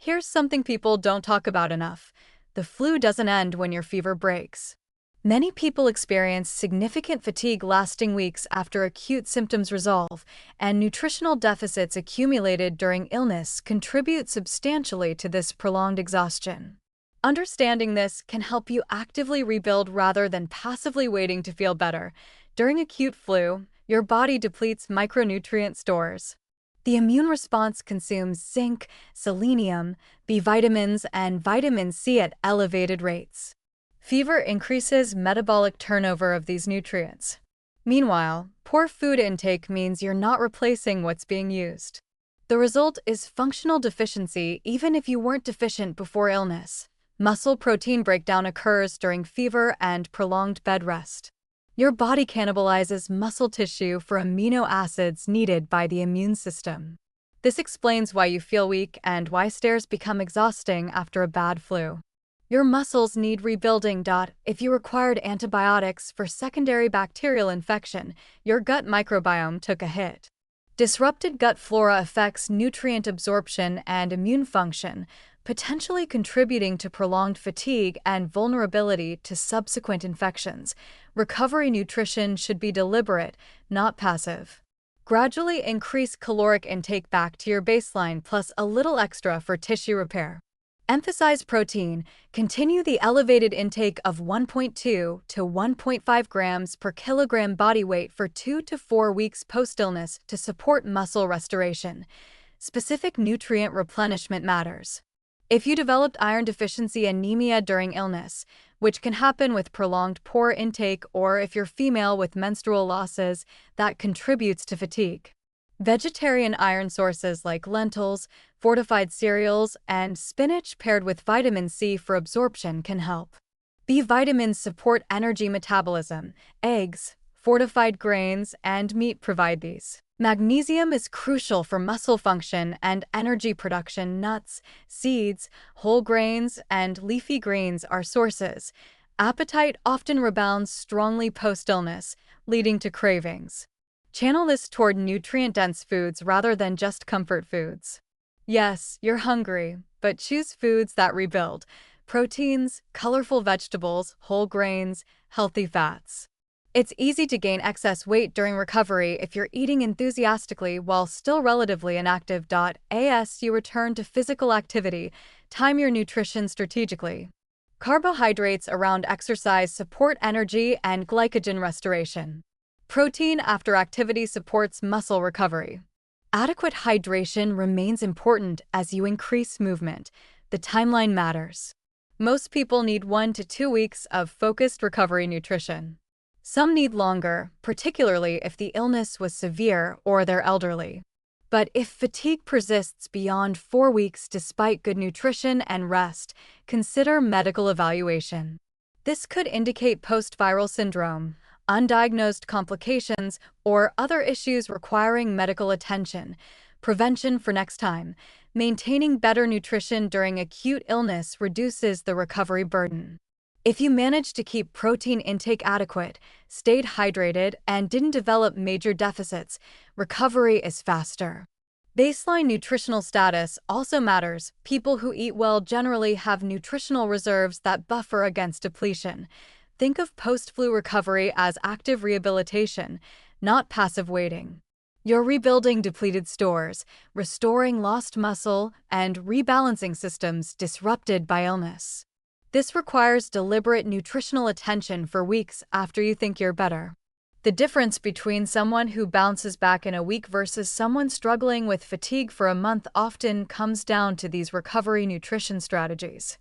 Here's something people don't talk about enough. The flu doesn't end when your fever breaks. Many people experience significant fatigue lasting weeks after acute symptoms resolve, and nutritional deficits accumulated during illness contribute substantially to this prolonged exhaustion. Understanding this can help you actively rebuild rather than passively waiting to feel better. During acute flu, your body depletes micronutrient stores. The immune response consumes zinc, selenium, B vitamins, and vitamin C at elevated rates. Fever increases metabolic turnover of these nutrients. Meanwhile, poor food intake means you're not replacing what's being used. The result is functional deficiency even if you weren't deficient before illness. Muscle protein breakdown occurs during fever and prolonged bed rest. Your body cannibalizes muscle tissue for amino acids needed by the immune system. This explains why you feel weak and why stairs become exhausting after a bad flu. Your muscles need rebuilding. If you required antibiotics for secondary bacterial infection, your gut microbiome took a hit. Disrupted gut flora affects nutrient absorption and immune function, potentially contributing to prolonged fatigue and vulnerability to subsequent infections. Recovery nutrition should be deliberate, not passive. Gradually increase caloric intake back to your baseline plus a little extra for tissue repair. Emphasize protein. Continue the elevated intake of 1.2 to 1.5 grams per kilogram body weight for 2 to 4 weeks post-illness to support muscle restoration. Specific nutrient replenishment matters. If you developed iron deficiency anemia during illness, which can happen with prolonged poor intake, or if you're female with menstrual losses, that contributes to fatigue. Vegetarian iron sources like lentils, fortified cereals, and spinach paired with vitamin C for absorption can help. B vitamins support energy metabolism. Eggs, fortified grains, and meat provide these. Magnesium is crucial for muscle function and energy production. Nuts, seeds, whole grains, and leafy greens are sources. Appetite often rebounds strongly post-illness, leading to cravings. Channel this toward nutrient-dense foods rather than just comfort foods. Yes, you're hungry, but choose foods that rebuild. Proteins, colorful vegetables, whole grains, healthy fats. It's easy to gain excess weight during recovery if you're eating enthusiastically while still relatively inactive. As you return to physical activity, time your nutrition strategically. Carbohydrates around exercise support energy and glycogen restoration. Protein after activity supports muscle recovery. Adequate hydration remains important as you increase movement. The timeline matters. Most people need 1 to 2 weeks of focused recovery nutrition. Some need longer, particularly if the illness was severe or they're elderly. But if fatigue persists beyond 4 weeks despite good nutrition and rest, consider medical evaluation. This could indicate post-viral syndrome, undiagnosed complications, or other issues requiring medical attention. Prevention for next time. Maintaining better nutrition during acute illness reduces the recovery burden. If you manage to keep protein intake adequate, stayed hydrated, and didn't develop major deficits, recovery is faster. Baseline nutritional status also matters. People who eat well generally have nutritional reserves that buffer against depletion. Think of post-flu recovery as active rehabilitation, not passive waiting. You're rebuilding depleted stores, restoring lost muscle, and rebalancing systems disrupted by illness. This requires deliberate nutritional attention for weeks after you think you're better. The difference between someone who bounces back in a week versus someone struggling with fatigue for a month often comes down to these recovery nutrition strategies.